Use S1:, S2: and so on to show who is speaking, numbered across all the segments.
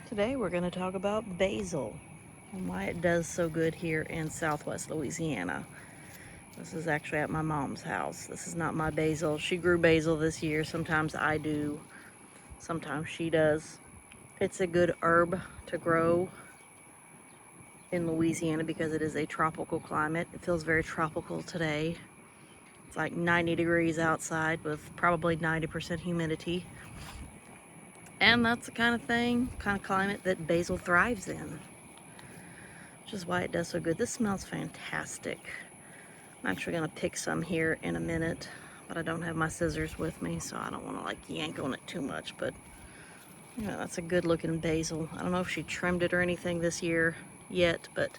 S1: Today we're going to talk about basil and why it does so good here in Southwest Louisiana. This is actually at my mom's house. This is not my basil. She grew basil this year. Sometimes I do, sometimes she does. It's a good herb to grow in Louisiana because it is a tropical climate. It feels very tropical today. It's like 90 degrees outside with probably 90% humidity. And that's the kind of climate that basil thrives in, which is why it does so good. This smells fantastic. I'm actually gonna pick some here in a minute, but I don't have my scissors with me, so I don't wanna like yank on it too much, but yeah, that's a good looking basil. I don't know if she trimmed it or anything this year yet, but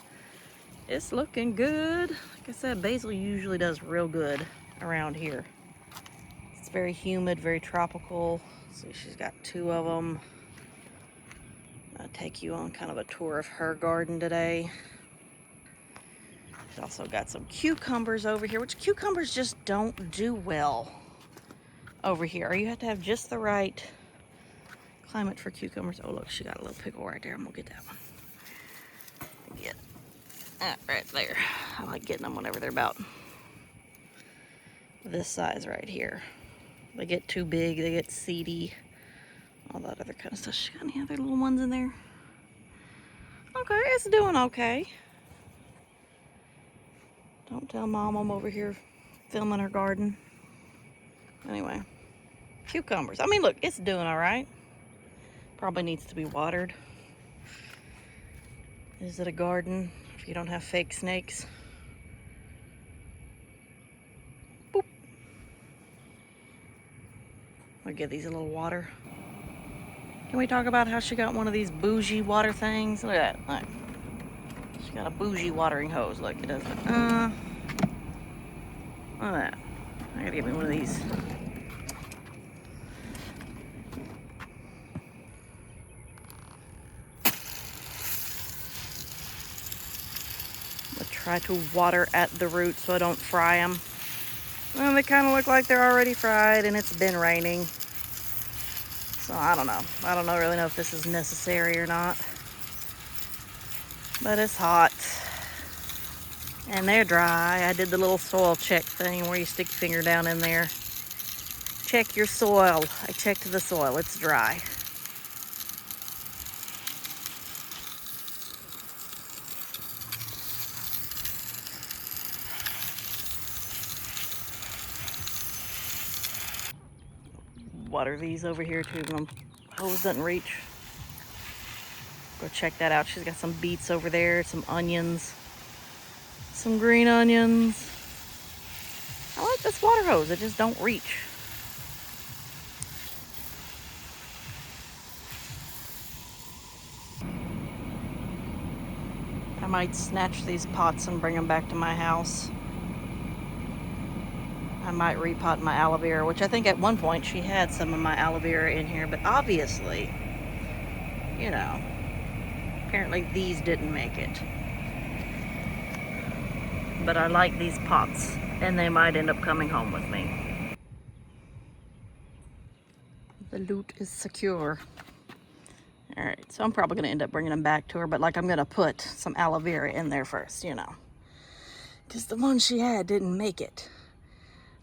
S1: it's looking good. Like I said, basil usually does real good around here. It's very humid, very tropical. See, she's got two of them. I'll take you on kind of a tour of her garden today. She's also got some cucumbers over here, which cucumbers just don't do well over here. You have to have just the right climate for cucumbers. Oh, look, she got a little pickle right there. I'm gonna get that one. Get that right there. I like getting them whenever they're about this size right here. They get too big, they get seedy, all that other kind of stuff. She got any other little ones in there? Okay, it's doing okay. Don't tell Mom I'm over here filming her garden. Anyway, cucumbers. I mean, look, it's doing all right. Probably needs to be watered. Is it a garden if you don't have fake snakes? Boop. I'll give these a little water. Can we talk about how she got one of these bougie water things? Look at that. Look. She got a bougie watering hose. Look, it does it. Look at that. I gotta get me one of these. I'm gonna try to water at the roots so I don't fry them. Well, they kind of look like they're already fried and it's been raining. So I don't know. I don't really know if this is necessary or not. But it's hot. And they're dry. I did the little soil check thing where you stick your finger down in there. Check your soil. I checked the soil. It's dry. Water these over here too. The hose doesn't reach. Go check that out. She's got some beets over there, some onions, some green onions. I like this water hose. It just don't reach. I might snatch these pots and bring them back to my house. I might repot my aloe vera, which I think at one point she had some of my aloe vera in here, but obviously, you know, apparently these didn't make it. But I like these pots, and they might end up coming home with me. The loot is secure. All right, so I'm probably gonna end up bringing them back to her, but like I'm gonna put some aloe vera in there first, you know, because the one she had didn't make it.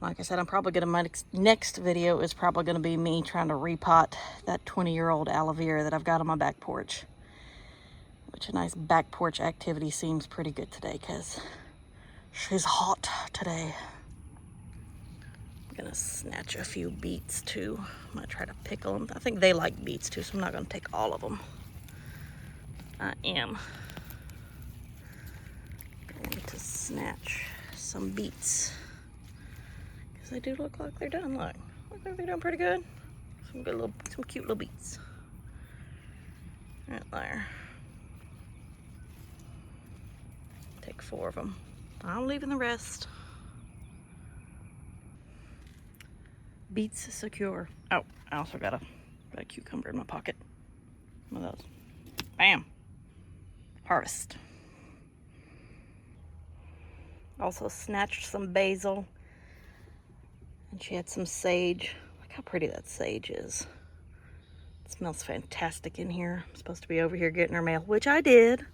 S1: Like I said, I'm probably gonna, my next video is probably gonna be me trying to repot that 20-year-old aloe vera that I've got on my back porch. Which a nice back porch activity seems pretty good today because she's hot today. I'm gonna snatch a few beets too. I'm gonna try to pickle them. I think they like beets too, so I'm not gonna take all of them. I am going to snatch some beets because they do look like they're done. Look like they're doing pretty good. Some good little, some cute little beets. Right there. Take 4 of them. I'm leaving the rest. Beets secure. Oh, I also got a cucumber in my pocket. One of those. Bam. Harvest. Also snatched some basil. And she had some sage. Look how pretty that sage is. smells fantastic in here. I'm supposed to be over here getting her mail, which I did.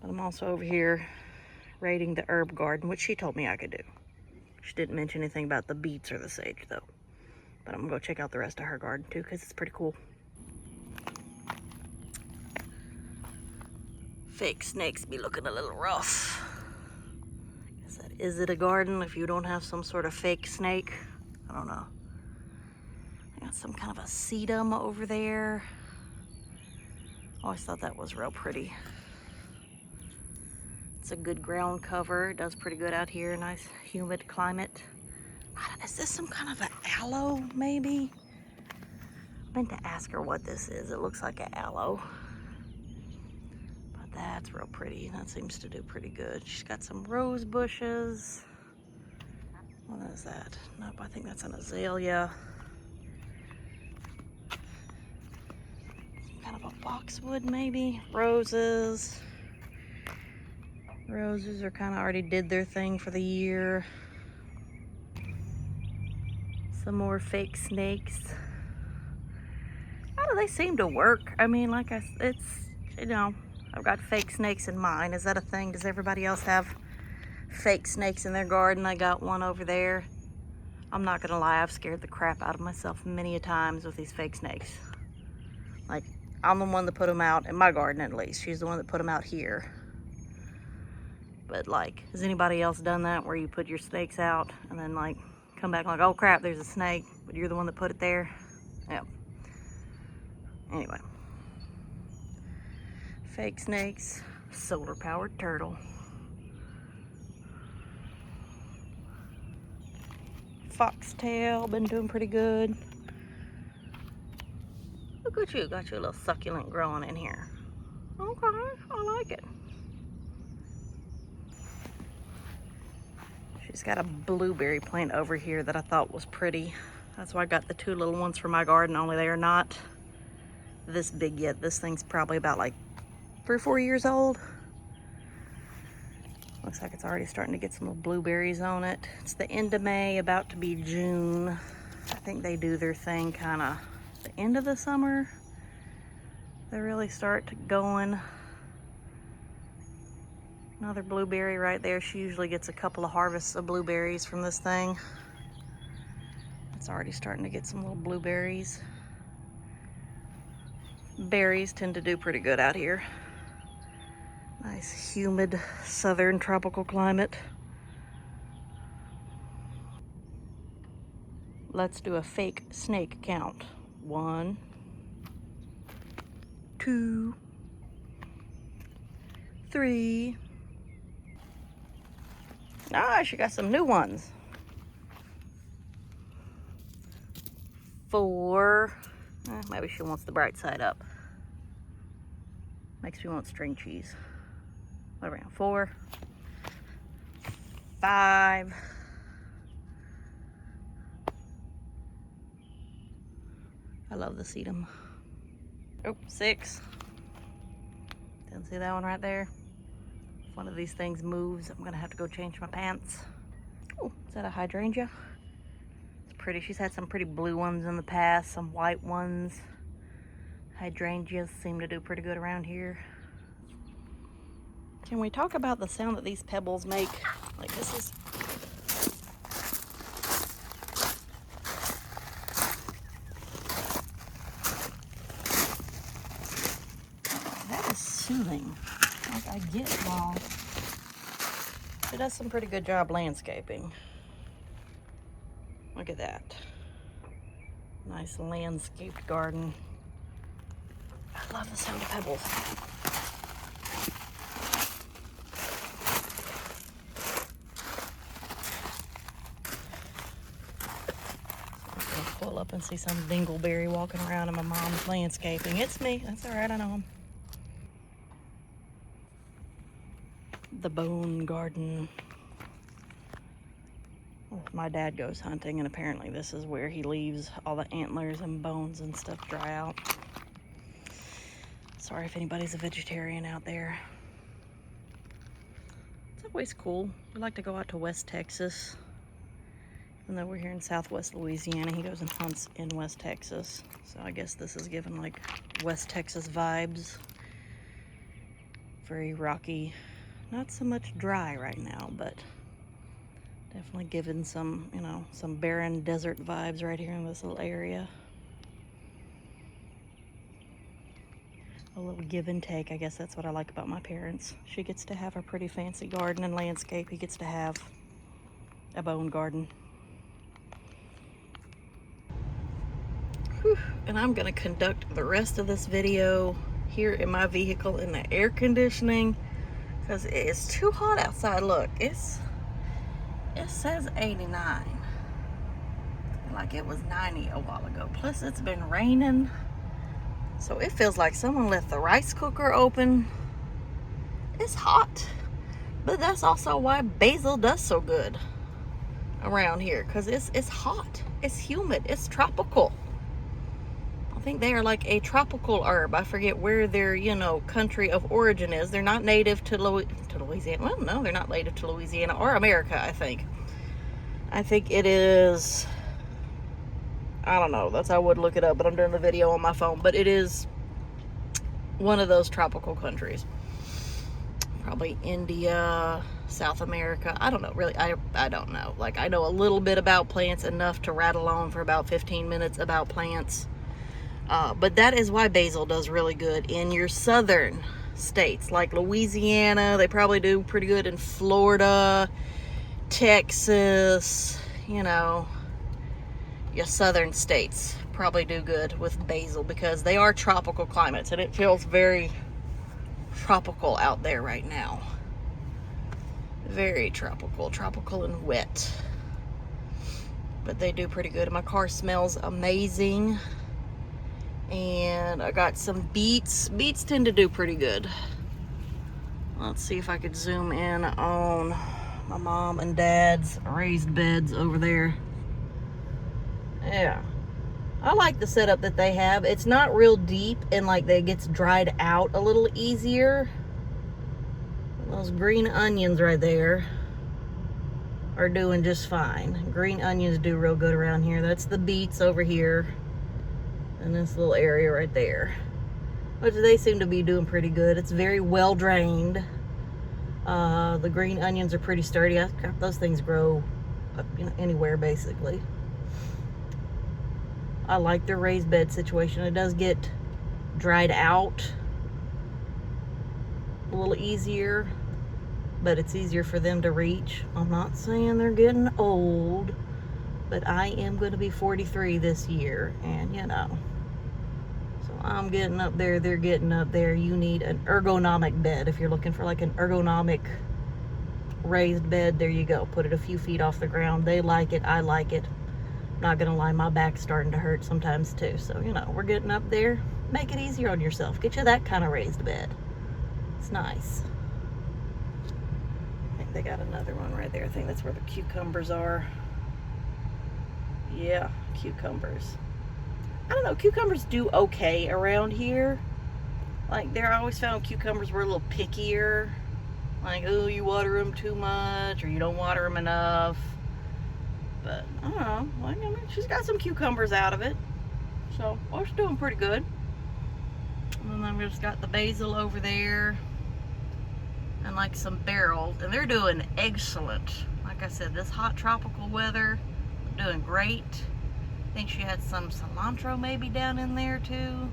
S1: But I'm also over here raiding the herb garden, which she told me I could do. She didn't mention anything about the beets or the sage, though. But I'm gonna go check out the rest of her garden, too, because it's pretty cool. Fake snakes be looking a little rough. Is it a garden if you don't have some sort of fake snake? I don't know. I got some kind of a sedum over there. Always thought that was real pretty. It's a good ground cover. It does pretty good out here. Nice humid climate. Is this some kind of an aloe, maybe? I meant to ask her what this is. It looks like an aloe. But that's real pretty. That seems to do pretty good. She's got some rose bushes. What is that? Nope, I think that's an azalea. Some kind of a boxwood, maybe. Roses. Roses are kind of already did their thing for the year. Some more fake snakes. How do they seem to work? I mean, like it's, you know, I've got fake snakes in mine. Is that a thing? Does everybody else have fake snakes in their garden? I got one over there. I'm not gonna lie, I've scared the crap out of myself many a times with these fake snakes. Like, I'm the one that put them out in my garden, at least. She's the one that put them out here. But like, has anybody else done that where you put your snakes out and then like come back like, oh crap, there's a snake, but you're the one that put it there? Yeah. Anyway. Fake snakes, solar powered turtle. Foxtail, been doing pretty good. Look at you, got you a little succulent growing in here. Okay, I like it. She's got a blueberry plant over here that I thought was pretty. That's why I got the two little ones for my garden, only they are not this big yet. This thing's probably about like 3 or 4 years old. Looks like it's already starting to get some little blueberries on it. It's the end of May, about to be June. I think they do their thing kind of the end of the summer. They really start going. Another blueberry right there. She usually gets a couple of harvests of blueberries from this thing. It's already starting to get some little blueberries. Berries tend to do pretty good out here. Nice humid southern tropical climate. Let's do a fake snake count. 1, 2, 3. Ah, she got some new ones. 4. Maybe she wants the bright side up. Makes me want string cheese. What around 4, 5. I love the sedum. Oh, 6. Didn't see that one right there. If one of these things moves, I'm gonna have to go change my pants. Oh, is that a hydrangea? It's pretty. She's had some pretty blue ones in the past, some white ones. Hydrangeas seem to do pretty good around here. Can we talk about the sound that these pebbles make? Like this is... That is soothing. Like I get while it does some pretty good job landscaping. Look at that. Nice landscaped garden. I love the sound of pebbles. Pull up and see some dingleberry walking around in my mom's landscaping. It's me. That's all right. I know him. The bone garden. Well, my dad goes hunting, and apparently this is where he leaves all the antlers and bones and stuff dry out. Sorry if anybody's a vegetarian out there. It's always cool. We like to go out to West Texas. Even though we're here in Southwest Louisiana, he goes and hunts in West Texas. So I guess this is giving like West Texas vibes. Very rocky. Not so much dry right now, but definitely giving some, you know, some barren desert vibes right here in this little area. A little give and take. I guess that's what I like about my parents. She gets to have a pretty fancy garden and landscape. He gets to have a bone garden. Whew. And I'm gonna conduct the rest of this video here in my vehicle in the air conditioning because it is too hot outside. Look, it says 89. Like it was 90 a while ago. Plus it's been raining. So it feels like someone left the rice cooker open. It's hot. But that's also why basil does so good around here. Because it's hot. It's humid. It's tropical. I think they are like a tropical herb. I forget where their, you know, country of origin is. They're not native to Louisiana. Well, no, they're not native to Louisiana or America, I think. I think it is... I don't know. That's how I would look it up, but I'm doing the video on my phone. But it is one of those tropical countries. Probably India, South America. I don't know. Really, I don't know. Like, I know a little bit about plants, enough to rattle on for about 15 minutes about plants. But that is why basil does really good in your southern states. Like Louisiana, they probably do pretty good in Florida, Texas, you know. Your southern states probably do good with basil because they are tropical climates and it feels very tropical out there right now. Very tropical and wet. But they do pretty good. My car smells amazing. And I got some beets. Beets tend to do pretty good. Let's see if I could zoom in on my mom and dad's raised beds over there. Yeah, I like the setup that they have. It's not real deep and like that gets dried out a little easier. Those green onions right there are doing just fine. Green onions do real good around here. That's the beets over here in this little area right there, which they seem to be doing pretty good. It's very well drained. The green onions are pretty sturdy. Those things grow up, you know, anywhere basically. I like their raised bed situation. It does get dried out a little easier, but it's easier for them to reach. I'm not saying they're getting old, but I am going to be 43 this year, and you know, so I'm getting up there, they're getting up there. You need an ergonomic bed. If you're looking for like an ergonomic raised bed, there you go. Put it a few feet off the ground. They like it. I like it. Not gonna lie, my back's starting to hurt sometimes too. So, you know, we're getting up there. Make it easier on yourself. Get you that kind of raised bed. It's nice. I think they got another one right there. I think that's where the cucumbers are. Yeah, cucumbers. I don't know, cucumbers do okay around here. Like, I always found cucumbers were a little pickier. Like, oh, you water them too much, or you don't water them enough. But, I don't know. Well, I mean, she's got some cucumbers out of it. So, well, she's doing pretty good. And then we've just got the basil over there. And, like, some barrels. And they're doing excellent. Like I said, this hot tropical weather, doing great. I think she had some cilantro maybe down in there, too.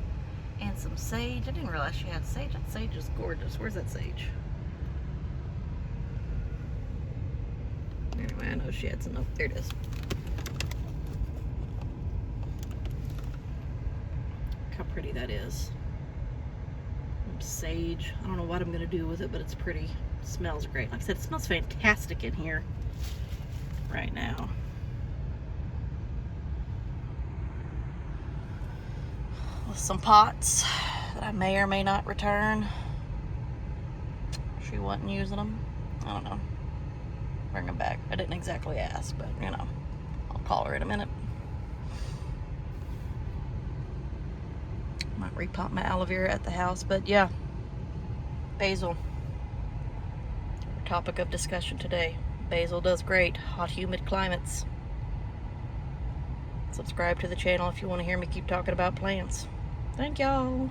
S1: And some sage. I didn't realize she had sage. That sage is gorgeous. Where's that sage? Anyway, I know she had some. Oh, there it is. Look how pretty that is. Sage. I don't know what I'm going to do with it, but it's pretty. It smells great. Like I said, it smells fantastic in here right now. With some pots that I may or may not return. She wasn't using them. I don't know. Bring them back. I didn't exactly ask, but you know, I'll call her in a minute. Might repot my aloe vera at the house, but yeah, basil. Topic of discussion today. Basil does great. Hot, humid climates. Subscribe to the channel if you want to hear me keep talking about plants. Thank y'all.